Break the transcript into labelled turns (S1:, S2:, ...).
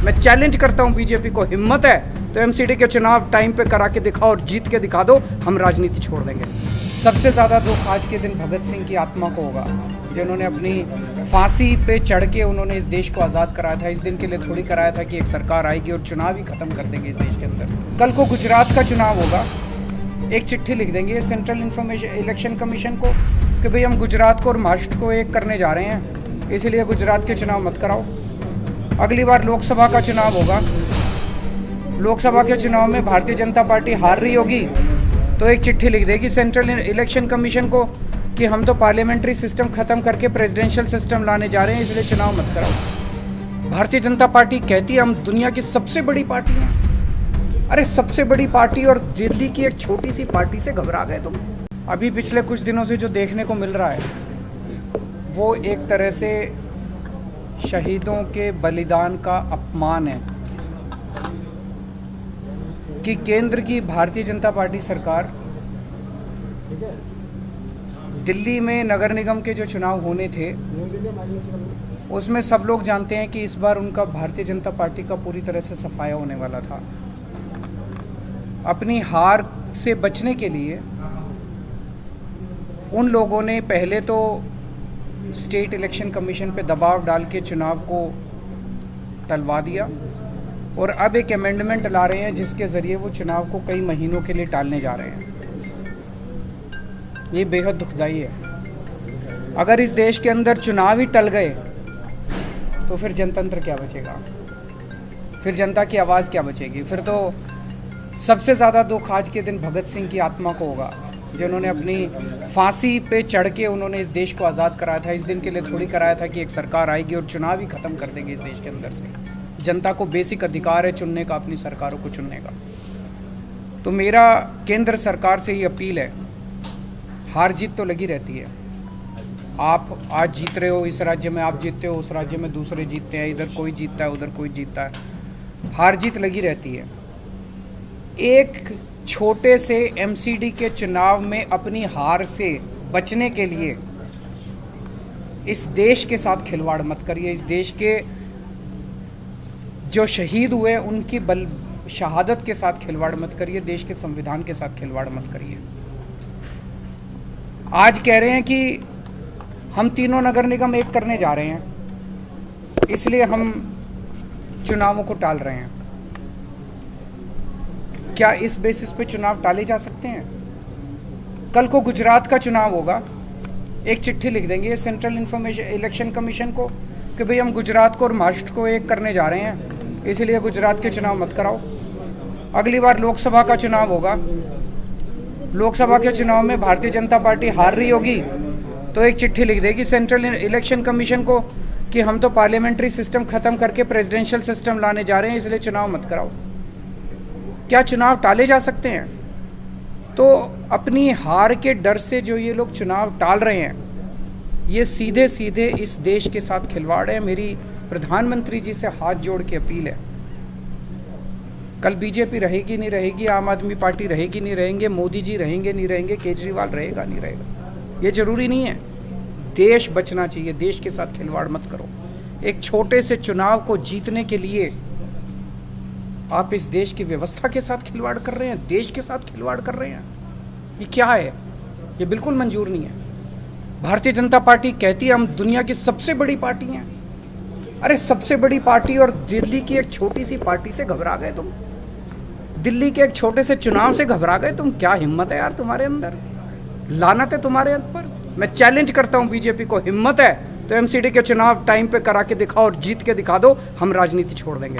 S1: मैं चैलेंज करता हूं बीजेपी को, हिम्मत है तो एमसीडी के चुनाव टाइम पे करा के दिखाओ और जीत के दिखा दो, हम राजनीति छोड़ देंगे। सबसे ज़्यादा दुख आज के दिन भगत सिंह की आत्मा को होगा, जिन्होंने अपनी फांसी पे चढ़ के उन्होंने इस देश को आज़ाद कराया था। इस दिन के लिए थोड़ी कराया था कि एक सरकार आएगी और चुनाव ही ख़त्म कर देंगे इस देश के अंदर से। कल को गुजरात का चुनाव होगा, एक चिट्ठी लिख देंगे सेंट्रल इलेक्शन कमीशन को कि भाई हम गुजरात को और महाराष्ट्र को एक करने जा रहे हैं, इसीलिए गुजरात के चुनाव मत कराओ। अगली बार लोकसभा का चुनाव होगा, लोकसभा के चुनाव में भारतीय जनता पार्टी हार रही होगी तो एक चिट्ठी लिख देगी सेंट्रल इलेक्शन कमीशन को कि हम तो पार्लियामेंट्री सिस्टम ख़त्म करके प्रेसिडेंशियल सिस्टम लाने जा रहे हैं, इसलिए चुनाव मत कराओ। भारतीय जनता पार्टी कहती है हम दुनिया की सबसे बड़ी पार्टी हैं। अरे सबसे बड़ी पार्टी और दिल्ली की एक छोटी सी पार्टी से घबरा गए तुम। अभी पिछले कुछ दिनों से जो देखने को मिल रहा है वो एक तरह से शहीदों के बलिदान का अपमान है कि केंद्र की भारतीय जनता पार्टी सरकार दिल्ली में नगर निगम के जो चुनाव होने थे उसमें सब लोग जानते हैं कि इस बार उनका भारतीय जनता पार्टी का पूरी तरह से सफाया होने वाला था। अपनी हार से बचने के लिए उन लोगों ने पहले तो स्टेट इलेक्शन कमीशन पे दबाव डाल के चुनाव को टलवा दिया और अब एक अमेंडमेंट ला रहे हैं जिसके ज़रिए वो चुनाव को कई महीनों के लिए टालने जा रहे हैं। ये बेहद दुखदाई है। अगर इस देश के अंदर चुनाव ही टल गए तो फिर जनतंत्र क्या बचेगा, फिर जनता की आवाज़ क्या बचेगी। फिर तो सबसे ज़्यादा दुख आज के दिन भगत सिंह की आत्मा को होगा, जिन्होंने अपनी फांसी पे चढ़ के उन्होंने इस देश को आज़ाद कराया था। इस दिन के लिए थोड़ी कराया था कि एक सरकार आएगी और चुनाव ही ख़त्म कर देगी इस देश के अंदर से। जनता को बेसिक अधिकार है चुनने का, अपनी सरकारों को चुनने का। तो मेरा केंद्र सरकार से ही अपील है, हार जीत तो लगी रहती है। आप आज जीत रहे हो, इस राज्य में आप जीतते हो, उस राज्य में दूसरे जीतते हैं, इधर कोई जीतता है, उधर कोई जीतता है। हार जीत लगी रहती है। एक छोटे से एमसीडी के चुनाव में अपनी हार से बचने के लिए इस देश के साथ खिलवाड़ मत करिए। इस देश के जो शहीद हुए उनकी शहादत के साथ खिलवाड़ मत करिए, देश के संविधान के साथ खिलवाड़ मत करिए। आज कह रहे हैं कि हम तीनों नगर निगम एक करने जा रहे हैं, इसलिए हम चुनावों को टाल रहे हैं। क्या इस बेसिस पे चुनाव टाले जा सकते हैं? कल को गुजरात का चुनाव होगा, एक चिट्ठी लिख देंगे सेंट्रल इलेक्शन कमीशन को कि भाई हम गुजरात को और महाराष्ट्र को एक करने जा रहे हैं, इसलिए गुजरात के चुनाव मत कराओ। अगली बार लोकसभा का चुनाव होगा, लोकसभा के चुनाव में भारतीय जनता पार्टी हार रही होगी तो एक चिट्ठी लिख देगी सेंट्रल इलेक्शन कमीशन को कि हम तो पार्लियामेंट्री सिस्टम ख़त्म करके प्रेसिडेंशियल सिस्टम लाने जा रहे हैं, इसलिए चुनाव मत कराओ। क्या चुनाव टाले जा सकते हैं? तो अपनी हार के डर से जो ये लोग चुनाव टाल रहे हैं, ये सीधे सीधे इस देश के साथ खिलवाड़ है। मेरी प्रधानमंत्री जी से हाथ जोड़ के अपील है, कल बीजेपी रहेगी नहीं रहेगी, आम आदमी पार्टी रहेगी नहीं रहेंगे, मोदी जी रहेंगे नहीं रहेंगे, केजरीवाल रहेगा नहीं रहेगा, ये ज़रूरी नहीं है। देश बचना चाहिए, देश के साथ खिलवाड़ मत करो। एक छोटे से चुनाव को जीतने के लिए आप इस देश की व्यवस्था के साथ खिलवाड़ कर रहे हैं, देश के साथ खिलवाड़ कर रहे हैं। ये क्या है? ये बिल्कुल मंजूर नहीं है। भारतीय जनता पार्टी कहती है हम दुनिया की सबसे बड़ी पार्टी हैं। अरे सबसे बड़ी पार्टी और दिल्ली की एक छोटी सी पार्टी से घबरा गए तुम, दिल्ली के एक छोटे से चुनाव से घबरा गए तुम। क्या हिम्मत है यार तुम्हारे अंदर, लानत है तुम्हारे ऊपर। मैं चैलेंज करता हूं बीजेपी को, हिम्मत है तो एमसीडी के चुनाव टाइम पे करा के दिखाओ और जीत के दिखा दो, हम राजनीति छोड़ देंगे।